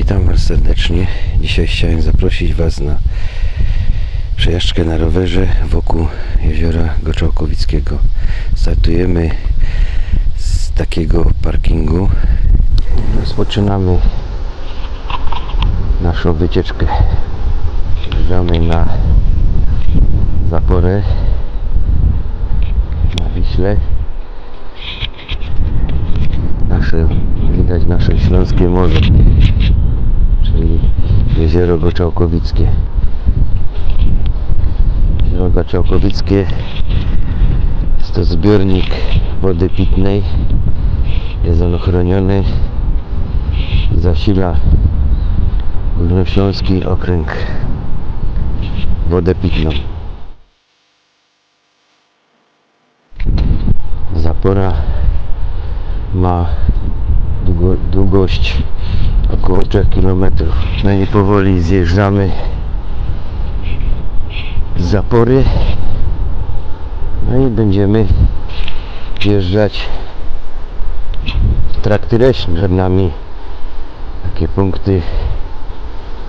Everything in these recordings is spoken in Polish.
Witam Was serdecznie. Dzisiaj chciałem zaprosić Was na przejażdżkę na rowerze wokół jeziora Goczałkowickiego. Startujemy z takiego parkingu. Rozpoczynamy naszą wycieczkę. Jeżdżamy na Zaporę, na Wiśle. Widać nasze śląskie morze, czyli jezioro Goczałkowickie. Jezioro Goczałkowickie jest to zbiornik wody pitnej. Jest on chroniony i zasila Górnośląski Okręg wodę pitną. Zapora ma długość około 3 km. No i powoli zjeżdżamy z Zapory. No i będziemy wjeżdżać w trakty leśne. Przed nami takie punkty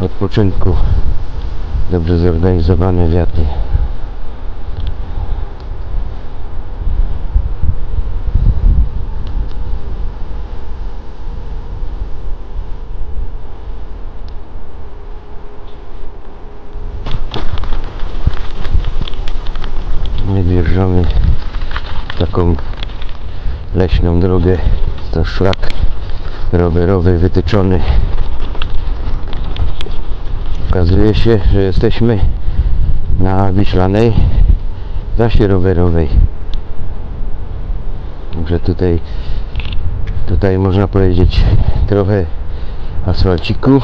odpoczynku, dobrze zorganizowane wiaty. Wjeżdżamy taką leśną drogę. Jest to szlak rowerowy wytyczony. Okazuje się, że jesteśmy na Wiślanej trasie rowerowej. Także tutaj można powiedzieć trochę asfalciku.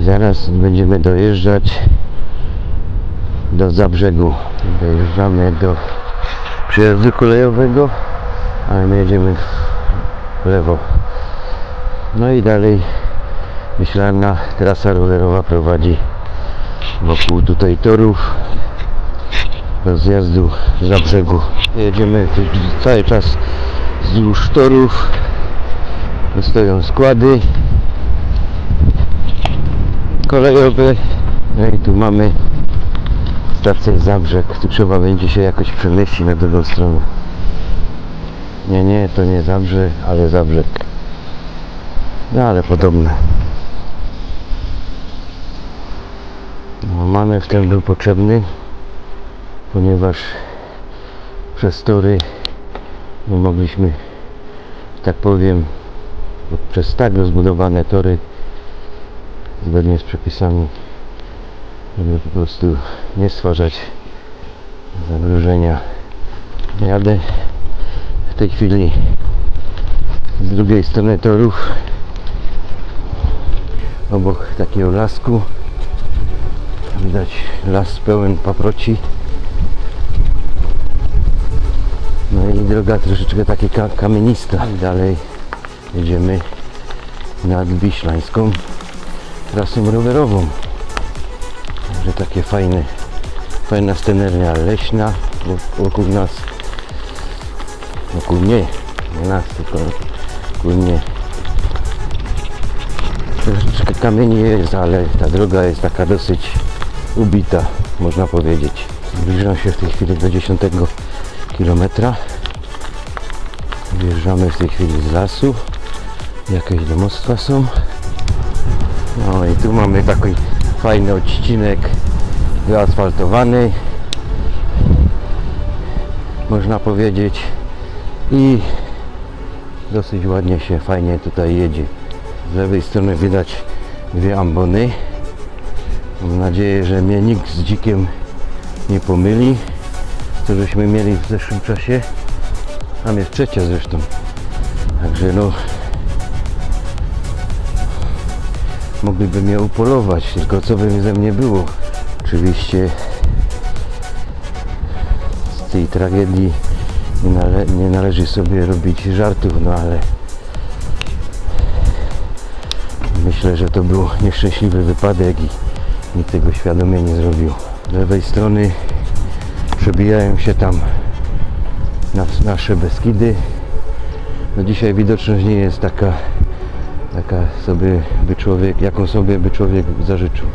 Zaraz będziemy dojeżdżać do Zabrzegu. Dojeżdżamy do przejazdu kolejowego, ale my jedziemy w lewo. No i dalej Wiślana trasa rowerowa prowadzi wokół tutaj torów do zjazdu z Zabrzegu. Jedziemy cały czas wzdłuż torów. Stoją składy kolejowe. No i tu mamy stację Zabrzeg. Tu trzeba będzie się jakoś przemieścić na drugą stronę. Nie, to nie Zabrzeg, ale Zabrzeg. No ale podobne. No, manewr ten był potrzebny, ponieważ przez tory nie mogliśmy, że tak powiem, przez tak rozbudowane tory zgodnie z przepisami, żeby po prostu nie stwarzać zagrożenia. Jadę w tej chwili z drugiej strony torów, obok takiego lasku. Widać las pełen paproci. No i droga troszeczkę taka kamienista. I dalej jedziemy nad Wiślańską trasą rowerową. Także takie fajna sceneria leśna wokół nas. Wokół mnie, nie nas, tylko wokół mnie. Troszeczkę kamieni jest, ale ta droga jest taka dosyć ubita, można powiedzieć. Zbliżam się w tej chwili do 10 km. Wjeżdżamy w tej chwili z lasu. Jakieś domostwa są. No i tu mamy taki fajny odcinek wyasfaltowany, można powiedzieć, i dosyć ładnie się, fajnie tutaj jedzie. Z lewej strony widać dwie ambony. Mam nadzieję, że mnie nikt z dzikiem nie pomyli, co żeśmy mieli w zeszłym czasie. Tam jest trzecia zresztą. Także no, mogliby mnie upolować, tylko co by ze mnie było. Oczywiście z tej tragedii nie należy sobie robić żartów, no ale myślę, że to był nieszczęśliwy wypadek i nikt tego świadomie nie zrobił. Z lewej strony przebijają się tam nasze Beskidy. No dzisiaj widoczność nie jest taka jaką sobie by człowiek zażyczył.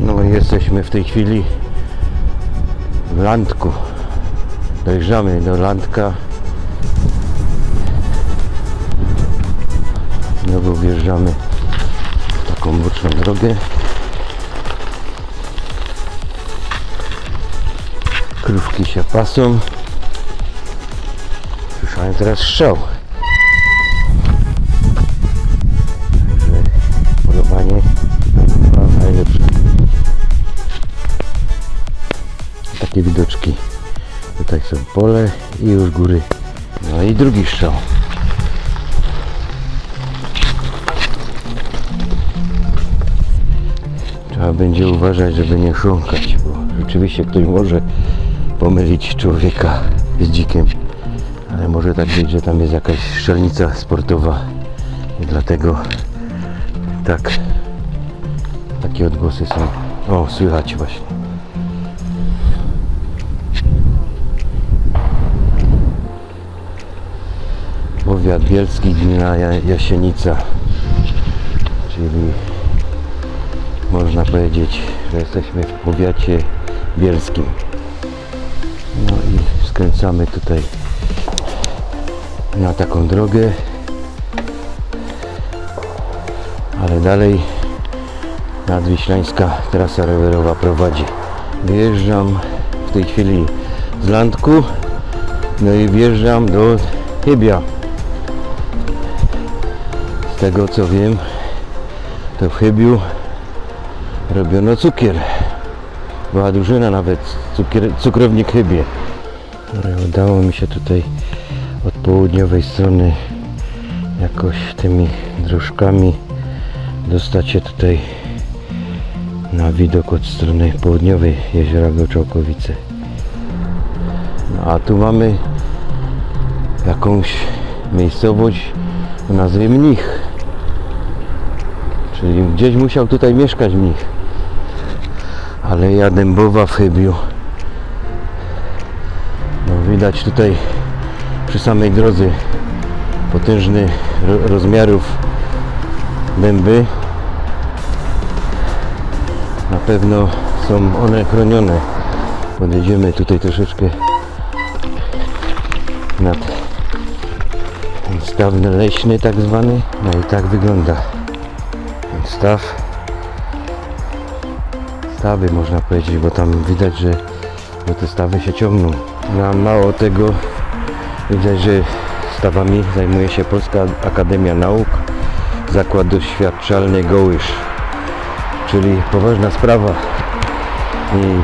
No i jesteśmy w tej chwili w Landku. Dojeżdżamy do Landka. Znowu wjeżdżamy w taką boczną drogę. Krówki się pasą. Słyszałem teraz strzał. Także polowanie chyba najlepsze. Takie widoczki. Tutaj są pole i już góry. No i drugi strzał. Trzeba będzie uważać, żeby nie chrząkać, bo rzeczywiście ktoś może pomylić człowieka z dzikiem. Ale może tak być, że tam jest jakaś strzelnica sportowa i dlatego takie odgłosy są. O, słychać właśnie. Powiat bielski, gmina Jasienica, czyli można powiedzieć, że jesteśmy w powiacie bielskim. No i skręcamy tutaj na taką drogę, ale dalej nadwiślańska trasa rowerowa prowadzi. Wyjeżdżam w tej chwili z Landku, no i wjeżdżam do Chybia. Z tego co wiem, to w Chybiu robiono cukier. Była drużyna nawet, cukrownik Chybie. Udało mi się tutaj od południowej strony jakoś tymi dróżkami dostać się tutaj na widok od strony południowej jeziora Goczałkowice. No a tu mamy jakąś miejscowość o nazwie Mnich, czyli gdzieś musiał tutaj mieszkać mnich. Aleja Dębowa w Chybiu. No, widać tutaj przy samej drodze potężny rozmiarów dęby. Na pewno są one chronione. Podjedziemy tutaj troszeczkę nad ten staw leśny tak zwany. No i tak wygląda ten staw. Stawy można powiedzieć, bo tam widać, że te stawy się ciągną. No a mało tego, widać, że stawami zajmuje się Polska Akademia Nauk, Zakład Doświadczalny Gołysz, czyli poważna sprawa i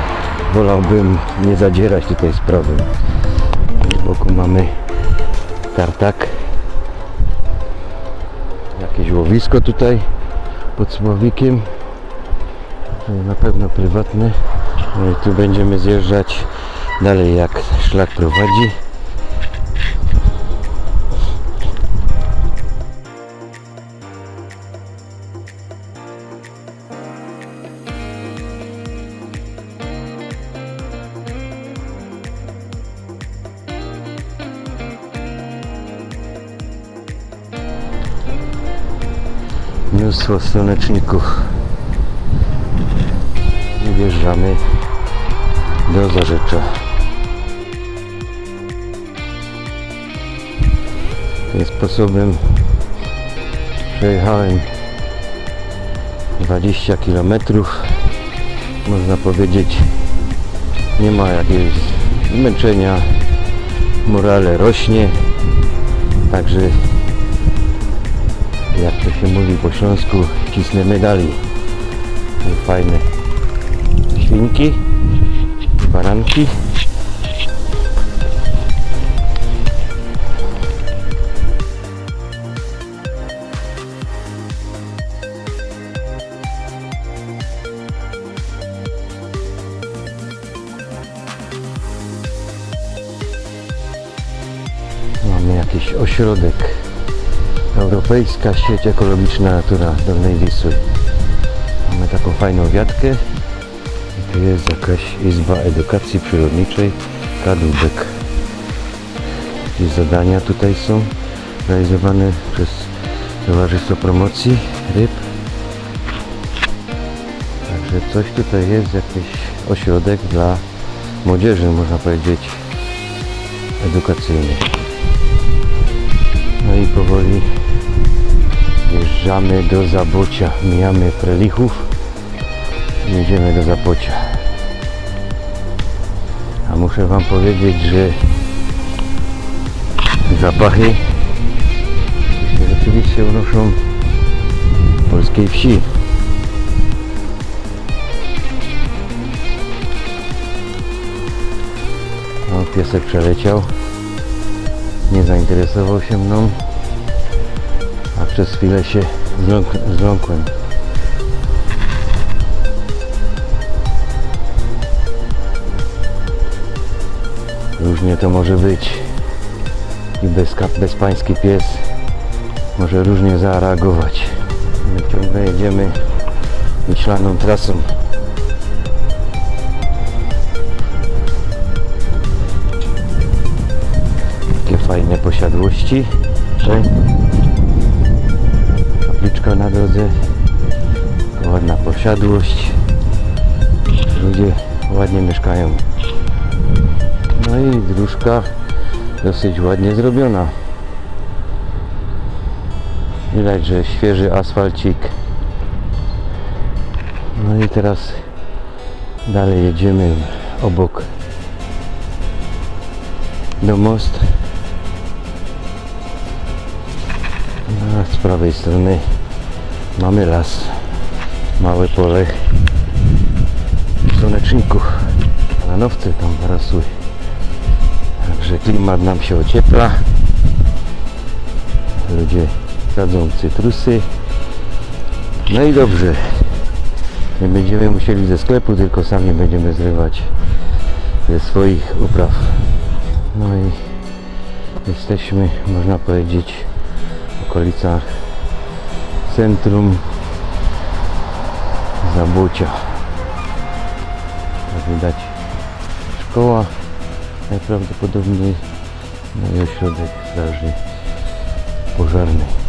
wolałbym nie zadzierać tutaj sprawy. Z boku mamy tartak, jakieś łowisko tutaj pod Sławikiem. Na pewno prywatne. No i tu będziemy zjeżdżać dalej, jak szlak prowadzi. Mnóstwo słoneczników. Wjeżdżamy do Zarzecza. Tym sposobem przejechałem 20 km. Można powiedzieć, nie ma jakiegoś zmęczenia, morale rośnie, także jak to się mówi po śląsku, cisnemy dalej. Fajne świnki, baranki. Mamy jakiś ośrodek. Europejska Sieć Ekologiczna Natura Dolnej Wisły. Mamy taką fajną wiatkę. I tu jest jakaś Izba Edukacji Przyrodniczej Kadłubek. Jakieś zadania tutaj są realizowane przez Towarzystwo Promocji Ryb. Także coś tutaj jest, jakiś ośrodek dla młodzieży, można powiedzieć, edukacyjny. No i powoli wjeżdżamy do Zabocia. Mijamy Prelichów i jedziemy do Zabocia. A muszę wam powiedzieć, że zapachy rzeczywiście unoszą polskiej wsi. No, piesek przeleciał, nie zainteresował się mną, a przez chwilę się zląkłem. Różnie to może być i bezpański pies może różnie zareagować. My ciągle jedziemy myślaną trasą. Takie fajne posiadłości. Kapliczka na drodze. Ładna posiadłość. Ludzie ładnie mieszkają. No i dróżka dosyć ładnie zrobiona. Widać, że świeży asfalcik. No i teraz dalej jedziemy obok do most. A z prawej strony mamy las, małe pole słoneczników, planowce tam rosły. Także klimat nam się ociepla. Ludzie sadzą cytrusy. No i dobrze. Nie będziemy musieli ze sklepu, tylko sami będziemy zrywać ze swoich upraw. No i jesteśmy, można powiedzieć, w okolicach centrum Zabocia. Jak widać, szkoła najprawdopodobniej, no i ośrodek straży pożarnej.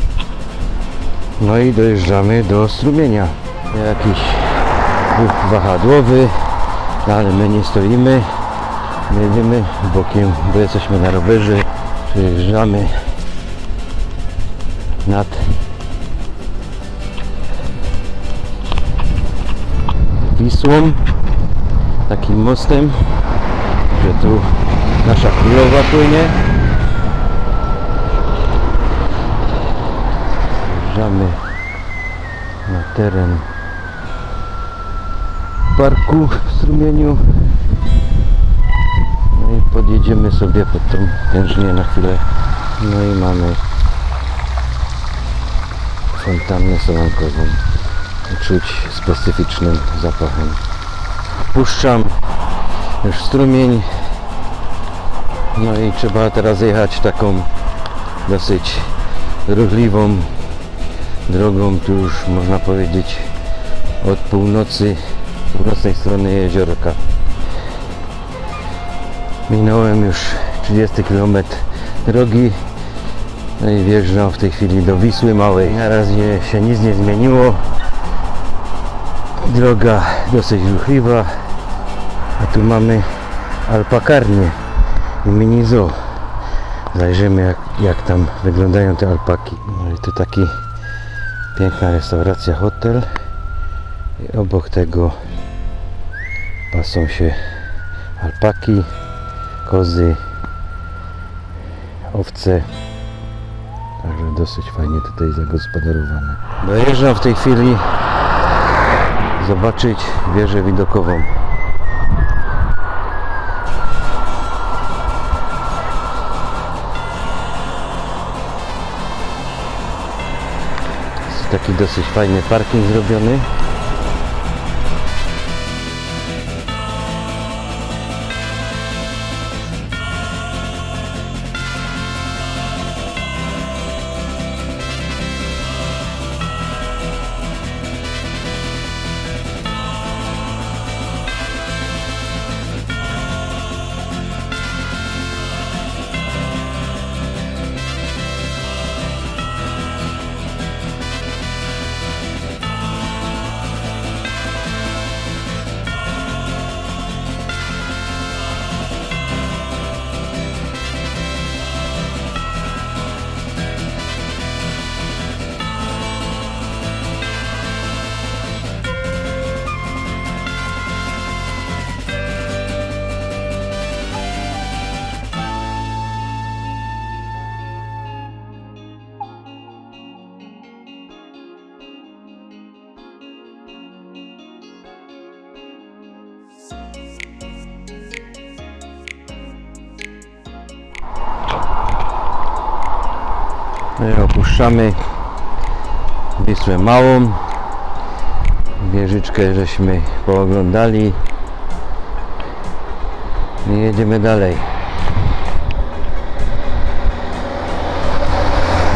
No i dojeżdżamy do strumienia. Jakiś ruch wahadłowy, no ale my nie stoimy, my jedziemy bokiem, bo jesteśmy na rowerze. Przejeżdżamy nad Wisłą, takim mostem, że tu nasza królowa płynie. Wjeżdżamy na teren parku w strumieniu. No i podjedziemy sobie pod tą tężnię na chwilę. No i mamy fontannę solonkową. Czuć specyficznym zapachem. Puszczam już strumień. No i trzeba teraz jechać taką dosyć ruchliwą drogą, tu już można powiedzieć od północnej strony jeziorka. Minąłem już 30 km drogi, no i wjeżdżam w tej chwili do Wisły Małej. Na razie się nic nie zmieniło, droga dosyć ruchliwa, a tu mamy alpakarnię i mini zoo. Zajrzymy jak tam wyglądają te alpaki. No i tu taki piękna restauracja, hotel i obok tego pasą się alpaki, kozy, owce. Także dosyć fajnie tutaj zagospodarowane. Dojeżdżam w tej chwili zobaczyć wieżę widokową. Jest taki dosyć fajny parking zrobiony. No i opuszczamy Wisłę Małą. Wieżyczkę żeśmy pooglądali i jedziemy dalej.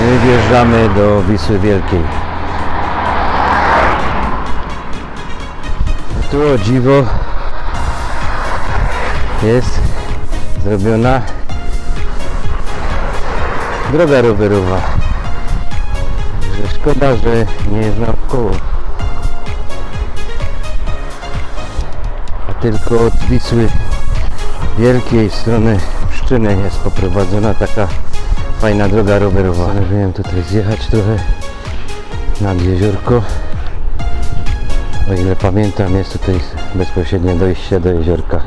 I wjeżdżamy do Wisły Wielkiej. A tu o dziwo jest zrobiona droga rowerowa. Także szkoda, że nie jest naokoło. A tylko od Wisły Wielkiej w stronę Pszczyny jest poprowadzona taka fajna droga rowerowa. Postanowiłem tutaj zjechać trochę nad jeziorko. O ile pamiętam, jest tutaj bezpośrednie dojście do jeziorka.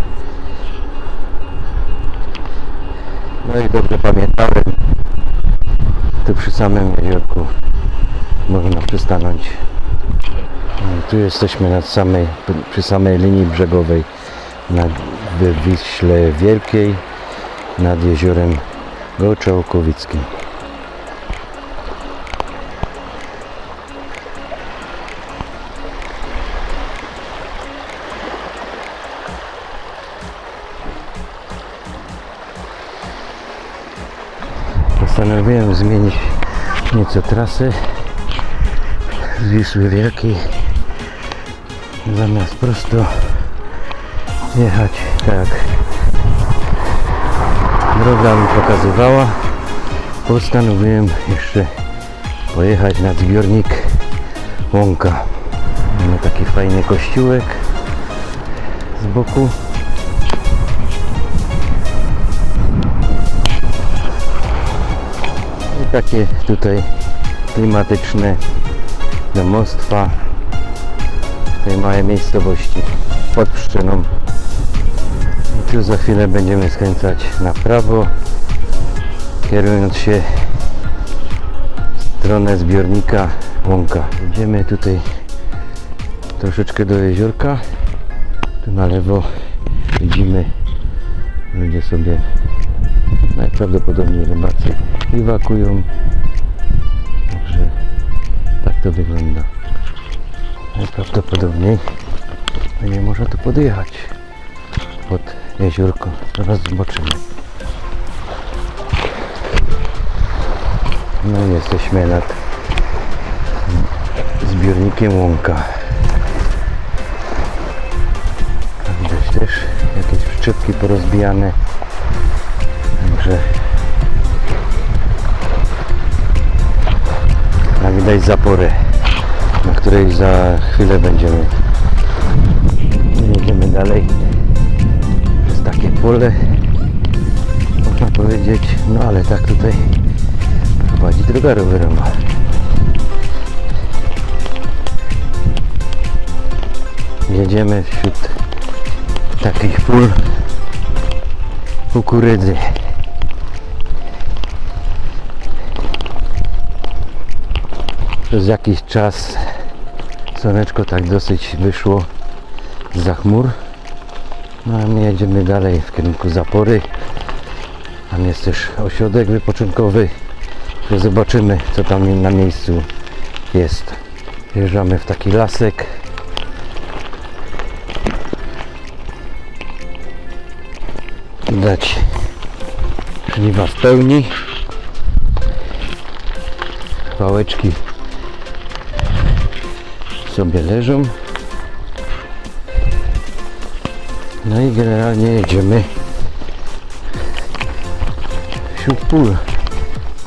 No i dobrze pamiętałem, tu przy samym jeziorku można przystanąć. I tu jesteśmy przy samej linii brzegowej w Wiśle Wielkiej nad jeziorem Gołczołkowickim. Postanowiłem zmienić nieco trasę z Wisły Wielkiej. Zamiast prosto jechać tak droga mi pokazywała, postanowiłem jeszcze pojechać nad zbiornik Łąka. Mamy taki fajny kościółek z boku. I takie tutaj klimatyczne domostwa w tej małej miejscowości pod Pszczyną. I tu za chwilę będziemy skręcać na prawo, kierując się w stronę zbiornika Łąka. Idziemy tutaj troszeczkę do jeziorka. Tu na lewo widzimy, ludzie sobie najprawdopodobniej rybacy biwakują. Także tak to wygląda. Najprawdopodobniej będzie można tu podjechać pod jeziorko. Zaraz zobaczymy. No i jesteśmy nad zbiornikiem Łąka. Widać też jakieś przyczepki porozbijane. Także widać zaporę, na której za chwilę będziemy. Jedziemy dalej przez takie pole, można powiedzieć, no ale tak tutaj prowadzi droga rowerowa. Jedziemy wśród takich pól kukurydzy. Przez jakiś czas słoneczko tak dosyć wyszło zza chmur. No a my jedziemy dalej w kierunku Zapory. Tam jest też ośrodek wypoczynkowy. Zobaczymy, co tam na miejscu jest. Wjeżdżamy w taki lasek. Widać żniwa w pełni. Pałeczki sobie leżą. No i generalnie jedziemy wśród pól.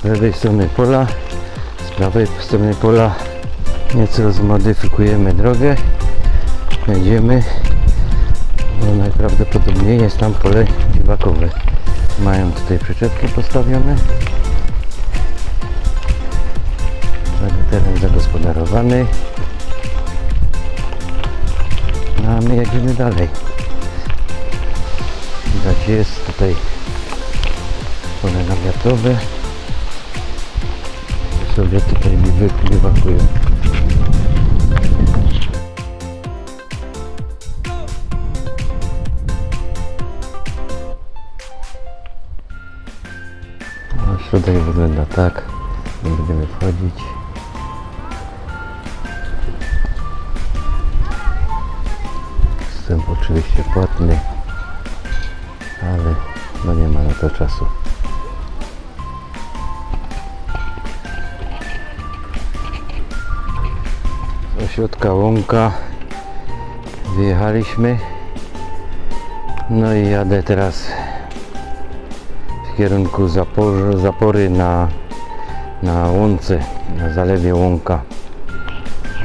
Z lewej strony pola, z prawej strony pola nieco zmodyfikujemy drogę. Jedziemy, bo najprawdopodobniej jest tam pole biwakowe. Mają tutaj przyczepki postawione. Teren zagospodarowany. No a my jedziemy dalej. Widać, jest tutaj pole namiotowe. Sobie tutaj biwakują. Środek wygląda tak. Tam będziemy wchodzić. Wstęp oczywiście płatny, ale no nie ma na to czasu. Z ośrodka Łąka wyjechaliśmy. No i jadę teraz w kierunku zapory na Łące, na zalewie Łąka.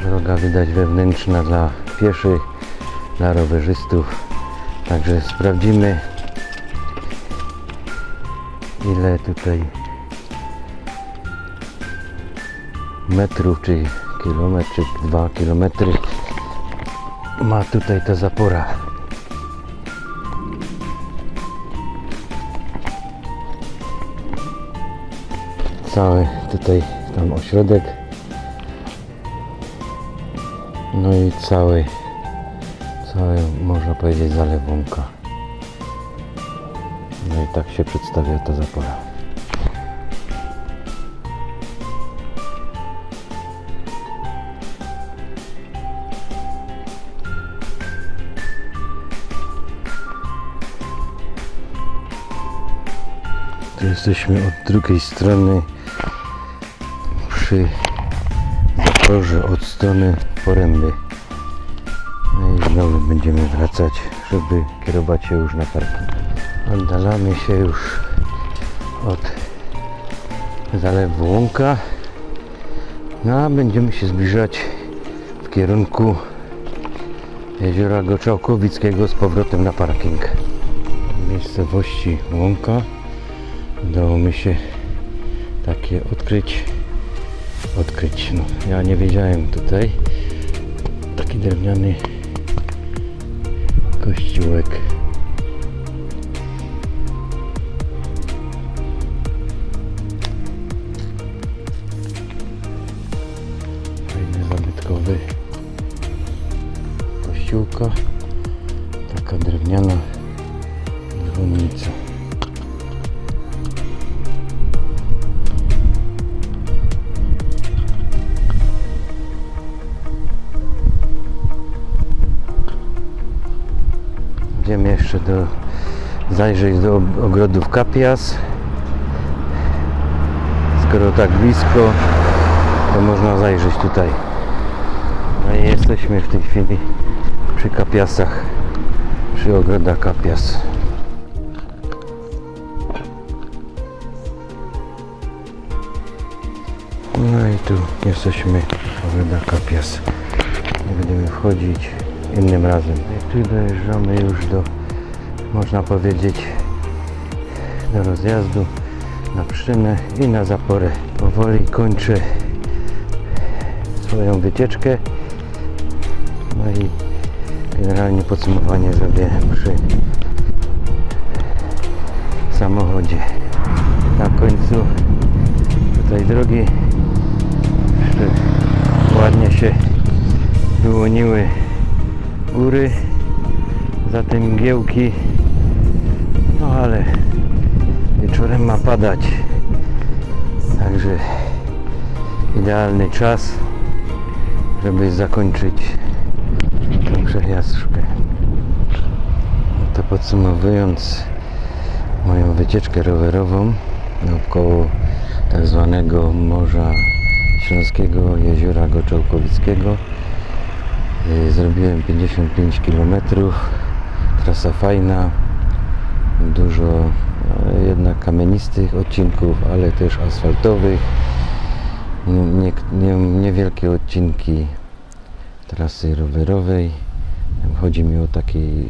Droga widać wewnętrzna dla pieszych, dla rowerzystów. Także sprawdzimy, ile tutaj metrów, czy kilometr, czy 2 kilometry ma tutaj ta zapora. Cały tutaj tam ośrodek, no i cały można powiedzieć zalew Łąka. No i tak się przedstawia ta zapora. Tu jesteśmy od drugiej strony przy zaporze, od strony Poręby. No i znowu będziemy wracać, żeby kierować się już na parking. Oddalamy się już od zalewu Łąka, no a będziemy się zbliżać w kierunku jeziora Goczałkowickiego z powrotem na parking. W miejscowości Łąka udało mi się takie odkryć. No, ja nie wiedziałem tutaj. Taki drewniany kościółek. Fajny, zabytkowy kościółka. Taka drewniana dzwonnica. Idziemy jeszcze zajrzeć do ogrodów Kapias. Skoro tak blisko, to można zajrzeć tutaj. No i jesteśmy w tej chwili przy Kapiasach, przy ogrodach Kapias. No i tu jesteśmy w ogrodach Kapias. Nie będziemy wchodzić innym razem. I tu dojeżdżamy już do, można powiedzieć, do rozjazdu na Pszczynę i na Zaporę. Powoli kończę swoją wycieczkę. No i generalnie podsumowanie zrobię przy samochodzie. Na końcu tutaj drogi jeszcze ładnie się wyłoniły góry, zatem mgiełki, no ale wieczorem ma padać, także idealny czas, żeby zakończyć tę przejażdżkę. No to podsumowując moją wycieczkę rowerową naokoło tak zwanego Morza Śląskiego, jeziora Goczałkowickiego, zrobiłem 55 km, trasa fajna, dużo jednak kamienistych odcinków, ale też asfaltowych, niewielkie odcinki trasy rowerowej. Chodzi mi o takiej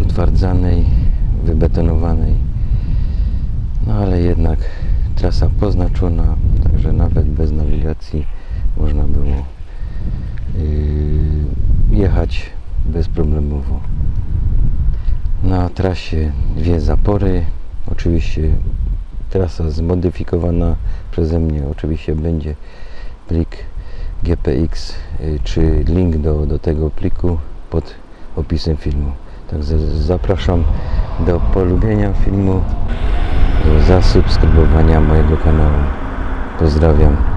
utwardzanej, wybetonowanej, no ale jednak trasa poznaczona, także nawet bez nawigacji można było jechać bezproblemowo. Na trasie dwie zapory, oczywiście trasa zmodyfikowana przeze mnie, oczywiście będzie plik GPX czy link do tego pliku pod opisem filmu. Także zapraszam do polubienia filmu do zasubskrybowania mojego kanału. Pozdrawiam.